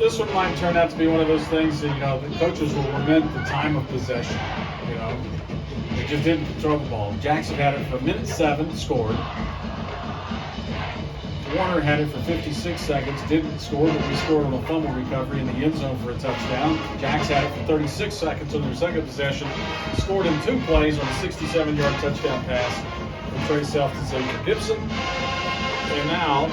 This one might turn out to be one of those things that, the coaches will lament the time of possession. They just didn't control the ball. Jackson had it for 1:07, scored. Warner had it for 56 seconds, didn't score, but we scored on a fumble recovery in the end zone for a touchdown. Jacks had it for 36 seconds on their second possession, scored in 2 plays on a 67-yard touchdown pass from Trey Self to Xavier Gibson. And now,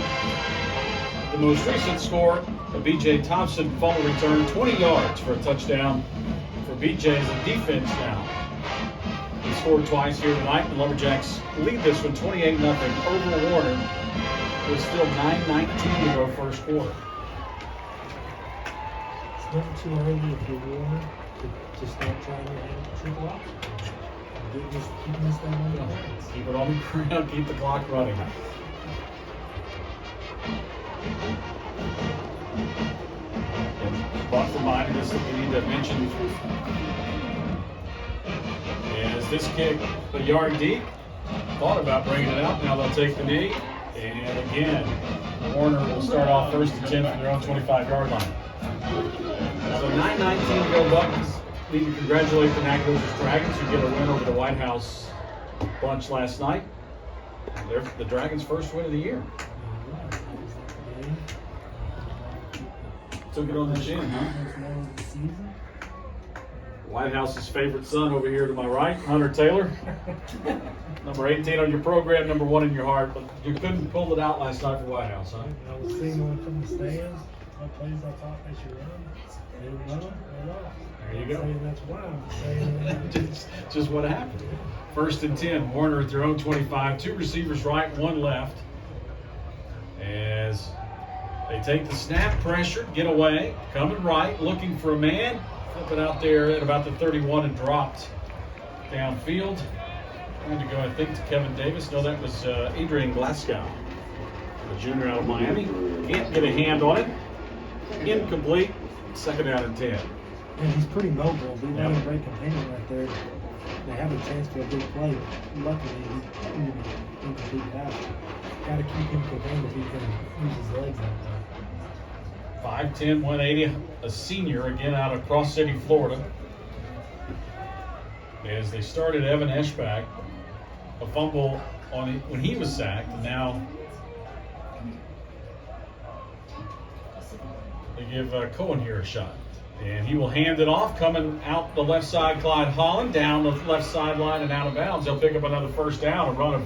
the most recent score, a B.J. Thompson fumble return, 20 yards for a touchdown for B.J. as a defense now. He scored twice here tonight. The Lumberjacks lead this one 28-0 over Warner. With still 9:19 to go first quarter. It's never too early if you're Warner to start trying to have triple option. Keeping this thing on the ground. Keep it on the ground, keep the clock running. And Buck reminded us that we need to mention as this kick a yard deep. Thought about bringing it out, now they'll take the knee. And again, Warner will start off first and 10 from their own 25-yard line. So 9:19 to go Bucks. Need to congratulate the Nacogdoches Dragons who get a win over the White House bunch last night. They're the Dragons' first win of the year. Took it on the chin, huh? White House's favorite son over here to my right, Hunter Taylor. Number 18 on your program, number 1 in your heart. But you couldn't pull it out last night for White House, huh? I was seeing one from the stands. What plays I thought they should run. They didn't run them. They lost. There you go. I'm saying that's why I'm saying just what happened. First and 10, Warner at their own 25. 2 receivers right, 1 left. As they take the snap, pressure, get away, coming right, looking for a man. Flip it out there at about the 31 and dropped downfield. Trying to go, I think, to Kevin Davis. No, that was Adrian Glasgow, the junior out of Miami. Can't get a hand on it. Incomplete. Second down and 10. And he's pretty mobile. They run a great container right there. They have a chance for a big play. Luckily, he's incomplete pass. Got to keep him contained if he can use his legs out there. 5'10", 180, a senior, again out of Cross City, Florida. As they started Evan Eschbach, a fumble on it when he was sacked, and now they give Cohen here a shot. And he will hand it off, coming out the left side, Clyde Holland, down the left sideline and out of bounds. They'll pick up another first down, a run of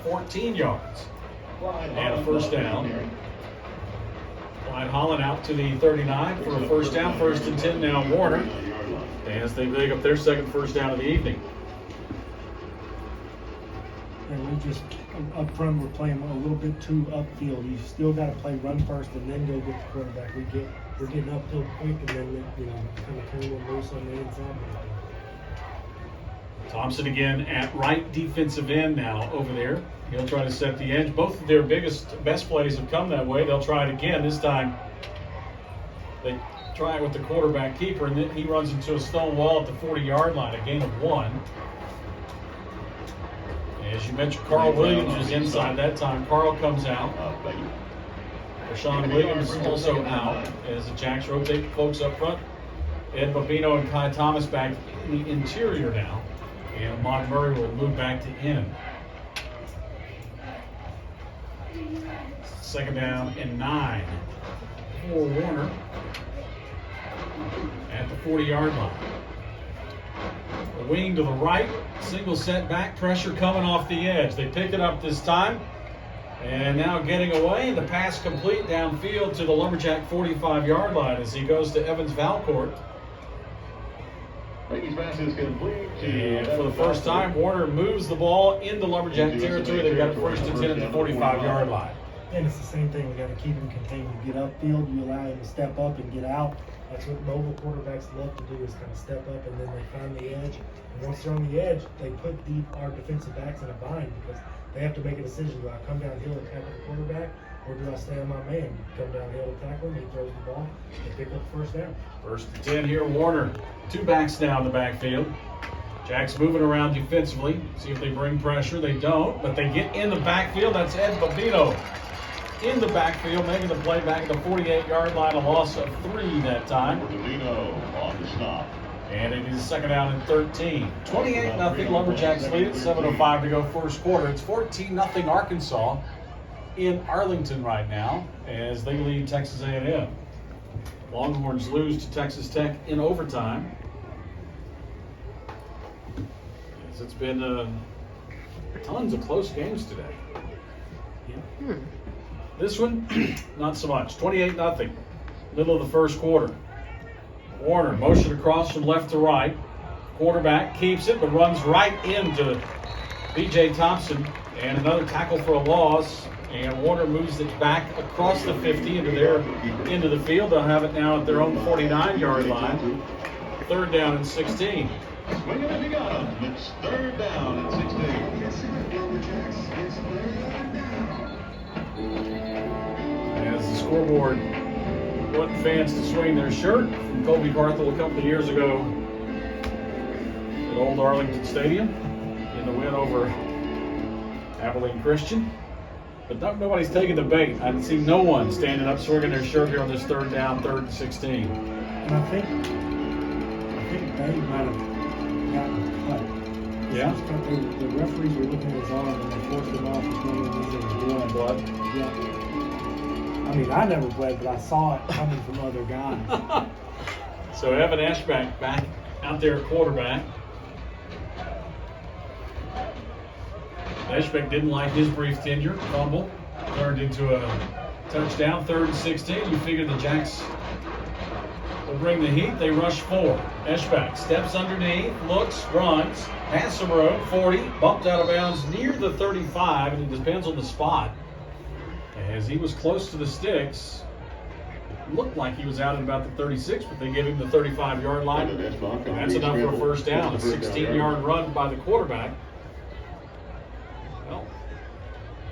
14 yards. And a first down. Clyde Holland out to the 39 for a first down. First and 10 now, Warner, as they pick up their second first down of the evening. And we just, up front, we're playing a little bit too upfield. You still got to play run first and then go get the quarterback. We're getting upfield quick and then, kind of turning them loose on the inside. Thompson again at right defensive end now over there. He'll try to set the edge. Both of their best plays have come that way. They'll try it again. This time they try it with the quarterback keeper, and then he runs into a stone wall at the 40-yard line, a gain of 1. As you mentioned, Carl Williams is inside that time. Carl comes out. Rashawn Williams also out as the Jacks rotate folks up front. Ed Babino and Kai Thomas back in the interior now. And Ahmad Murray will move back to end. Second down and 9 for Warner at the 40-yard line. A wing to the right, single setback, pressure coming off the edge. They pick it up this time, and now getting away. The pass complete downfield to the Lumberjack 45-yard line as he goes to Evans Valcourt. And for the first time, Warner moves the ball into Lumberjack territory. They've got it first and 10 at the 45-yard line. And it's the same thing. We got to keep him contained. You get upfield, you allow him to step up and get out. That's what mobile quarterbacks love to do, is kind of step up and then they find the edge. And once they're on the edge, they put our defensive backs in a bind because they have to make a decision. Do I come downhill and tackle the quarterback, or do I stay on my man? Come downhill and tackle him, he throws the ball, they pick up the first down. First and 10 here, Warner. 2 backs now in the backfield. Jacks moving around defensively. See if they bring pressure. They don't, but they get in the backfield. That's Ed Babino. in the backfield, making the play back at the 48-yard line, a loss of 3 that time. Ordovino on the stop. And it is second down and 13. 28-0 Lumberjacks lead. 7:05 to go first quarter. It's 14-0 Arkansas in Arlington right now as they lead Texas A&M. Longhorns lose to Texas Tech in overtime. As it's been tons of close games today. This one, not so much. 28-0. Middle of the first quarter. Warner motion across from left to right. Quarterback keeps it but runs right into B.J. Thompson. And another tackle for a loss. And Warner moves it back across the 50 into the field. They'll have it now at their own 49-yard line. Third down and 16. Swing it if you got him. It's third down and 16. As the scoreboard wanting fans to swing their shirt from Colby Carthel a couple of years ago at Old Arlington Stadium in the win over Abilene Christian. But nobody's taking the bait. I haven't seen no one standing up swinging their shirt here on this third down, third and 16. And I think they might have gotten cut. Yeah? The referees were looking at his arm and they forced him off and told him he was in blood. Yeah. I mean, I never bled, but I saw it coming from other guys. So Evan Ashback back out there at quarterback. Ashbeck didn't like his brief tenure. Fumble turned into a touchdown. Third and 16. You figure the Jacks will bring the heat. They rush 4. Ashbeck steps underneath, looks, runs, has some room. 40, bumped out of bounds near the 35, and it depends on the spot. As he was close to the sticks, looked like he was out at about the 36, but they give him the 35-yard line. And that's enough for a first down. A 16-yard run by the quarterback. Well,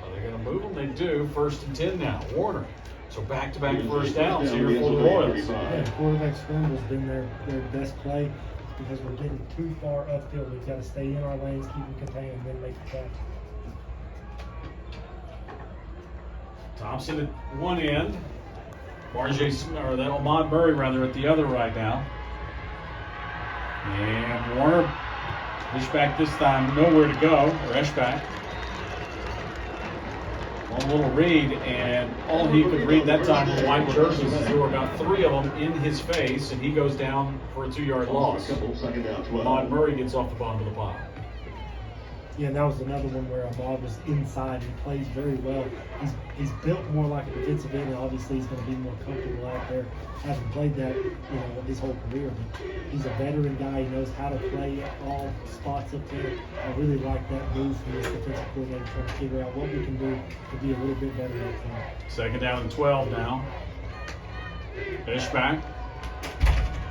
are they going to move them? They do. First and 10 now. Warner. So back-to-back first downs here for the Royals. Yeah, quarterback scramble's been their best play because we're getting too far upfield. We've got to stay in our lanes, keep them contained, and then make the catch. Thompson at one end. Or that Ahmad Murray rather at the other right now. And Warner, Ishback this time nowhere to go, or Ishback. One little read, and all he could read that time from white jerseys is there were about 3 of them in his face, and he goes down for a 2-yard loss. Ahmad Murray gets off the bottom of the pile. Yeah, and that was another one where Ahmad was inside. He plays very well. He's built more like a defensive end, and obviously he's going to be more comfortable out there, having played that his whole career. But he's a veteran guy. He knows how to play all spots up there. I really like that move from this defensive coordinator trying to figure out what we can do to be a little bit better up front. Second down and 12 now. Ishback.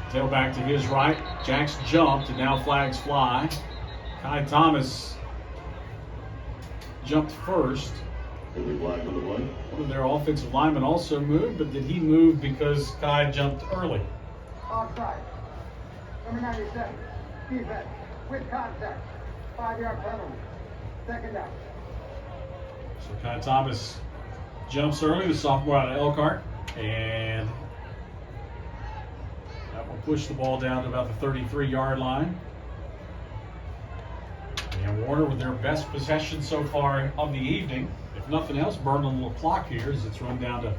Tailback to his right. Jacks jumped, and now flags fly. Kai Thomas jumped first. One of their offensive linemen also moved, but did he move because Kai jumped early? Offside. Number 97. Defense. With contact. 5-yard penalty. Second down. So Kai Thomas jumps early, the sophomore out of Elkhart, and that will push the ball down to about the 33-yard line. And Warner with their best possession so far of the evening. If nothing else, burning a little clock here as it's run down to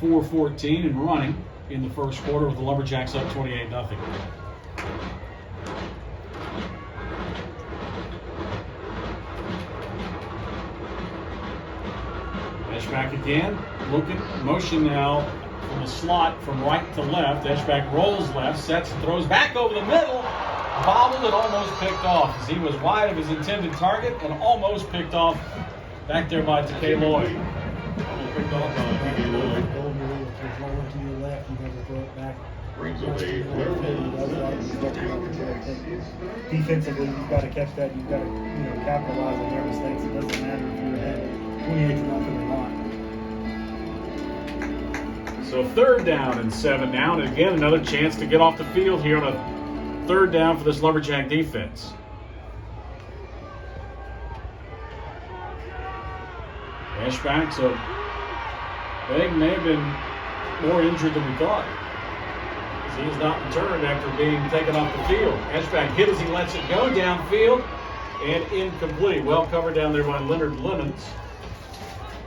4:14 and running in the first quarter with the Lumberjacks up 28-0. Ashback again, looking, motion now from the slot from right to left. Ashback rolls left, sets and throws back over the middle. Bobbled and almost picked off as he was wide of his intended target and almost picked off back there by Takay Lloyd. Almost picked off by Takay Lloyd. If you're rolling to your left, you never throw it back. Brings away Defensively, you've got to catch that. You've got to capitalize on their mistakes. It doesn't matter if you're ahead 28-0 or not. So third down and 7 now, and again another chance to get off the field here on a third down for this Lumberjack defense. Ashback, so Begg may have been more injured than we thought, as he has not returned after being taken off the field. Ashback hit as he lets it go downfield and incomplete. Well covered down there by Leonard Lemons.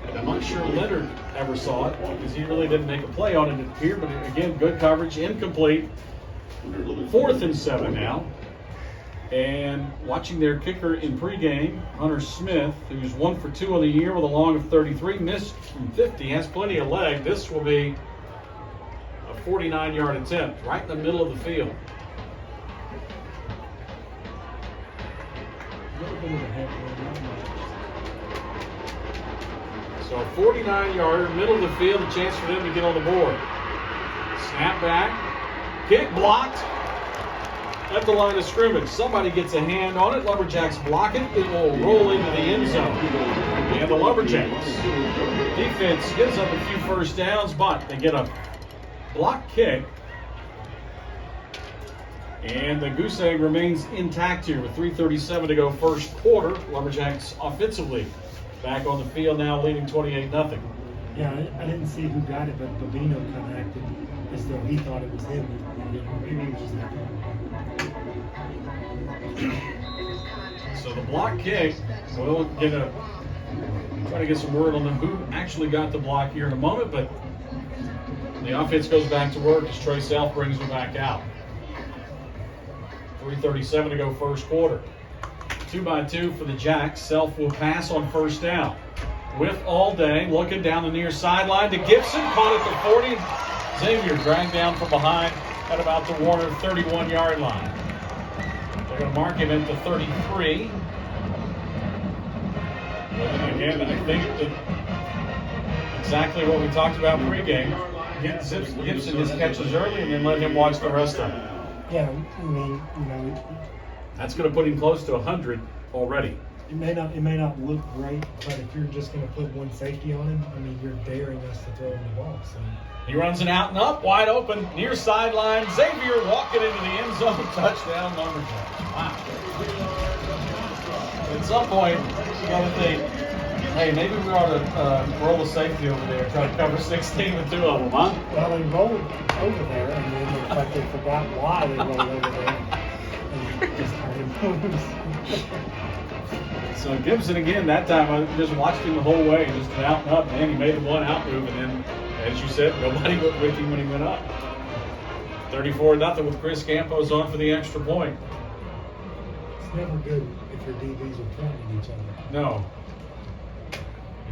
And I'm not sure Leonard ever saw it because he really didn't make a play on it, it appeared. But again, good coverage, incomplete. 4th and 7 now. And watching their kicker in pregame, Hunter Smith, who's 1 for 2 on the year with a long of 33, missed from 50, has plenty of leg. This will be a 49-yard attempt right in the middle of the field. So a 49-yarder, middle of the field, a chance for them to get on the board. Snap back, kick blocked at the line of scrimmage. Somebody gets a hand on it. Lumberjacks block it. It will roll into the end zone. And the Lumberjacks defense gives up a few first downs, but they get a block kick. And the goose egg remains intact here with 3:37 to go first quarter. Lumberjacks offensively back on the field now, leading 28-0. Yeah, I didn't see who got it, but Babino kind of acted as though he thought it was him. Maybe he was just not. So the block kick, we'll try to get some word on who actually got the block here in a moment, but the offense goes back to work as Trey Self brings them back out. 3:37 to go first quarter. 2-by-2 for the Jacks. Self will pass on first down. With all day, looking down the near sideline to Gibson, caught at the 40. Xavier dragged down from behind at about the Warner 31-yard line. They're going to mark him at the 33. And again, I think that exactly what we talked about pregame. Get Gibson his catches early and then let him watch the rest of it. Yeah, I mean, That's going to put him close to 100 already. it may not look great, but if you're just going to put one safety on him, I mean, you're daring us to throw him the ball. So He runs it out and up, wide open, near sideline. Xavier walking into the end zone, touchdown Lumberjacks. Wow. At some point, you got to think, hey, maybe we ought to roll a safety over there, try to cover 16 with 2 of them, huh? well, they rolled over there, and then it's like they forgot why they rolled over there, and just started moves. So Gibson again, that time I just watched him the whole way, just an out and up, man. He made the one out move, and then, as you said, nobody went with him when he went up. 34-0 with Chris Campos on for the extra point. It's never good if your DBs are pointing at each other. No.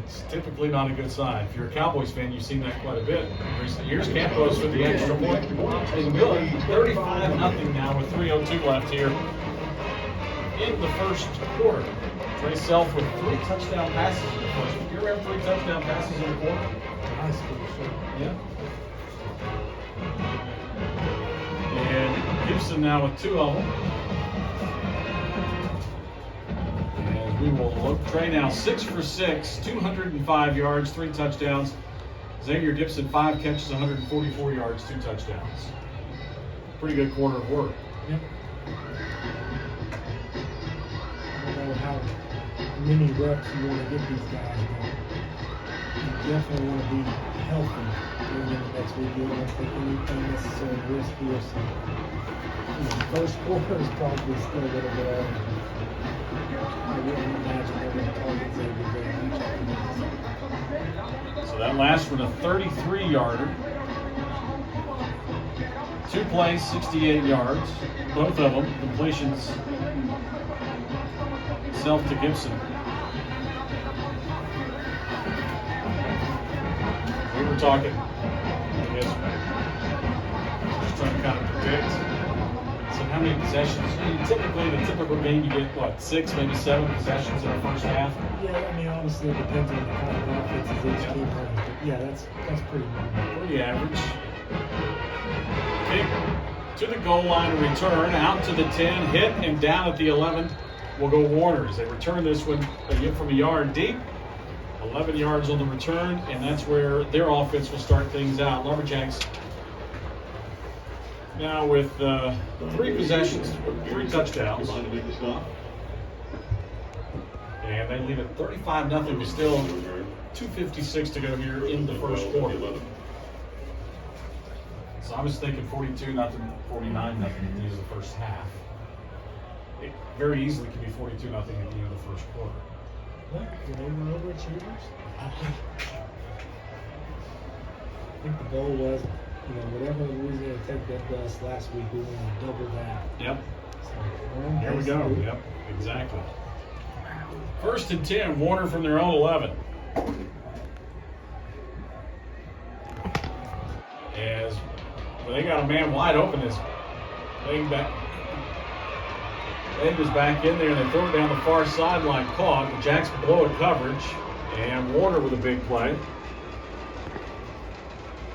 It's typically not a good sign. If you're a Cowboys fan, you've seen that quite a bit in recent years. Campos for the extra point. And good. 35-0 now with 3:02 left here in the first quarter. Trey Self with 3 touchdown passes in the first. You ever have 3 touchdown passes in the quarter? High school, sure. Yeah. And Gibson now with 2 of them. And we will look. Trey now 6 for 6, 205 yards, 3 touchdowns. Xavier Gibson 5 catches, 144 yards, 2 touchdowns. Pretty good quarter of work. Yep. I don't know how many reps you want to get these guys, but you definitely want to be healthy going into next week. You don't want to take anything necessarily risky or something. First quarter is probably still a little bit early. I wouldn't imagine they're going to target Xavier very much after this. So that last one, a 33-yarder. 2 plays, 68 yards. Both of them completions. Self to Gibson. We were talking, I guess, just trying to kind of predict. So how many possessions? Typically, the typical game, you get, what, 6, maybe 7 possessions in the first half? Yeah, I mean, obviously it depends on the kind of offenses each team runs, but yeah, that's pretty normal. Pretty average. Kick to the goal line and return, out to the 10, hit, and down at the 11 will go Warners. They return this one from a yard deep. 11 yards on the return, and that's where their offense will start things out. Lumberjacks now with 3 possessions, 3 touchdowns. And they lead at 35-0 with still 2:56 to go here in the first quarter. So I was thinking 42-0, 49-0 at the end of the first half. It very easily could be 42-0 at the end of the first quarter. What? Were they overachievers? I think the goal was, whatever Louisiana Tech did us last week, we want to double that. Yep. So, There we go. Yep, exactly. First and 10, Warner from their own 11. As they got a man wide open, as Leg was back in there, and they throw it down the far sideline, caught. The Jacks below it coverage, and Warner with a big play.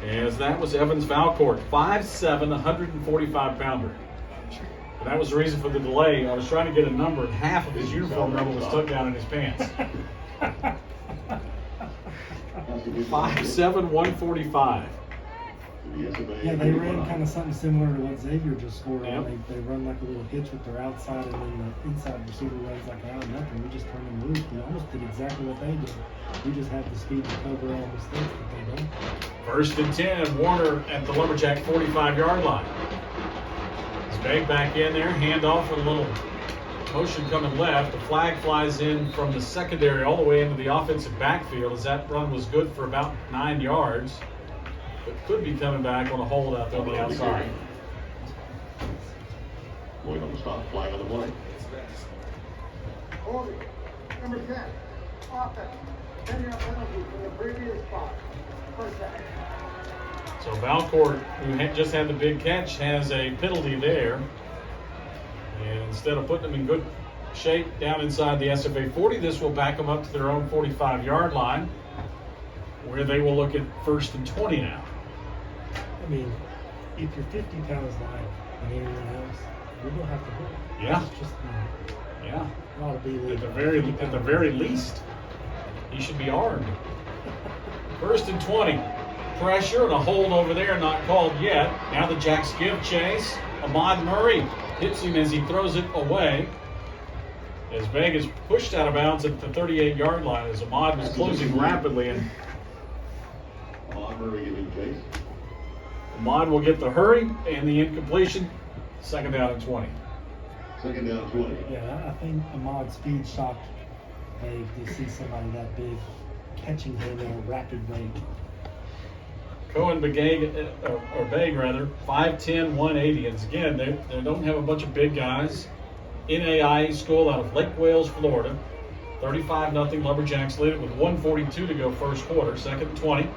As that was Evans Valcourt, 5'7", 145-pounder. And that was the reason for the delay. I was trying to get a number, and half of his uniform number was tucked down in his pants. 5'7", 145. Yeah, they ran kind of something similar to what Xavier just scored on. Yep. They run like a little hitch with their outside, and then the inside receiver runs like out of nothing. We just turn them loose. We almost did exactly what they did. We just have the speed to cover all mistakes that they don't. First and 10, Warner at the Lumberjack 45-yard line. Spade back in there, handoff with a little motion coming left. The flag flies in from the secondary all the way into the offensive backfield, as that run was good for about 9 yards. But could be coming back on a hold out there on the outside. Going on the stop, flag on the play. Holding. Number 10. Offense. 10-yard penalty from the previous spot. First down. So Valcourt, who just had the big catch, has a penalty there. And instead of putting them in good shape down inside the SFA 40, this will back them up to their own 45-yard line, where they will look at first and 20 now. I mean, if you're 50 pounds lighter than anyone else, we don't have to hit. Yeah. It's just, Yeah. it ought to be legal. At the very least, he should be armed. First and 20. Pressure and a hold over there, not called yet. Now the Jacks give chase. Ahmad Murray hits him as he throws it away. As Vegas pushed out of bounds at the 38-yard line, as Ahmad was closing rapidly, and Ahmad Murray giving chase. Ahmad will get the hurry and the incompletion. Second down and 20. Second down 20. Yeah, I think Ahmad's speed shocked Dave to see somebody that big catching him at a rapid rate. Cohen Begay 5'10", 180. And again, they don't have a bunch of big guys. NAIA school out of Lake Wales, Florida. 35-0 Lumberjacks lead it with 1:42 to go first quarter. Second and 20.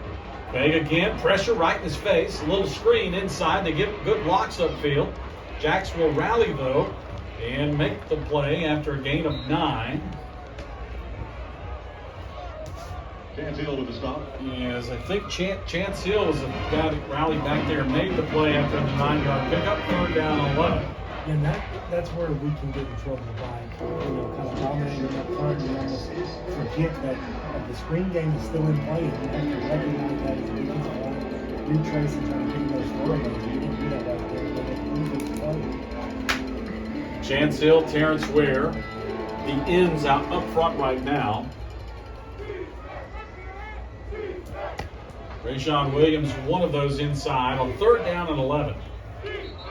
Begay again, pressure right in his face. A little screen inside. They get good blocks upfield. Jacks will rally though and make the play after a gain of 9. Chance Hill with the stop. Yes, I think Chance Hill was the guy that rallied back there and made the play after the 9-yard pickup. Third down and 11. And that's where we can get in trouble by, kind of dominating up front. You almost forget that the screen game is still in play, and you have to recognize that as a defensive line. Retrace and try to get those throwers. You didn't do that right there, but it play. Chance Hill, Terrence Ware, the ends out up front right now. Rayshawn Williams, one of those inside on third down and 11.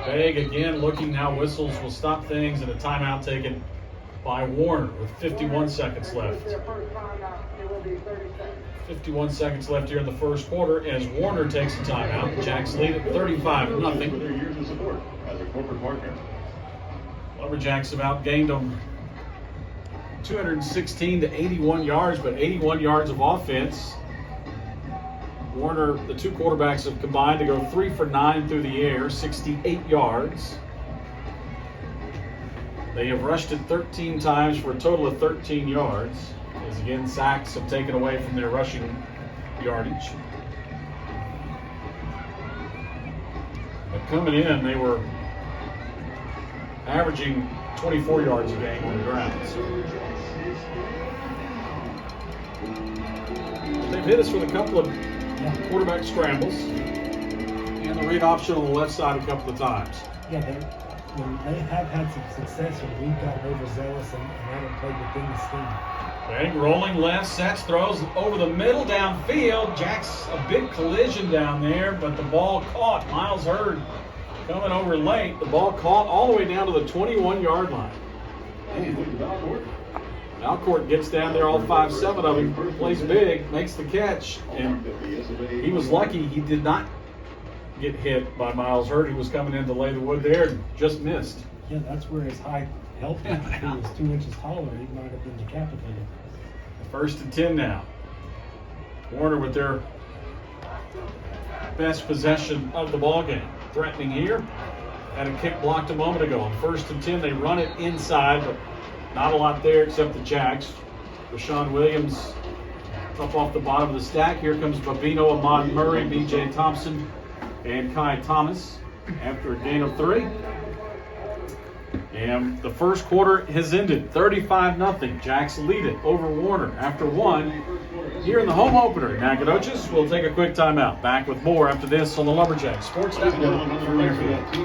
Begay again looking now, whistles will stop things, and a timeout taken by Warner with 51 seconds left. 51 seconds left here in the first quarter as Warner takes a timeout. The Jacks lead at 35-0. For their years of support as a corporate partner. Lumberjacks have outgained them 216 to 81 yards, but 81 yards of offense. Warner, the two quarterbacks have combined to go 3 for 9 through the air, 68 yards. They have rushed it 13 times for a total of 13 yards. As again, sacks have taken away from their rushing yardage. But coming in, they were averaging 24 yards a game on the ground. So they've hit us with a couple of quarterback scrambles and the read option on the left side a couple of times. Yeah, they have had some success when we've gotten overzealous and haven't played within the scheme. Bang, rolling left, sets, throws over the middle downfield. Jack's a big collision down there, but the ball caught. Miles Hurd coming over late. The ball caught all the way down to the 21-yard line. Alcourt gets down there, all 5'7" of him, plays big, makes the catch, and he was lucky he did not get hit by Miles Hurd. He was coming in to lay the wood there and just missed. Yeah, that's where his height helped him. If he was 2 inches taller, he might have been decapitated. 1st and 10 now. Warner with their best possession of the ball game. Threatening here. Had a kick blocked a moment ago. On 1st and 10, they run it inside, but not a lot there except the Jacks. Rashawn Williams up off the bottom of the stack. Here comes Babino, Ahmad Murray, B.J. Thompson, and Kai Thomas after a gain of 3. And the first quarter has ended 35-0. Jacks lead it over Warner after 1 here in the home opener. Nacogdoches will take a quick timeout. Back with more after this on the Lumberjacks Sports Network from Fairfield.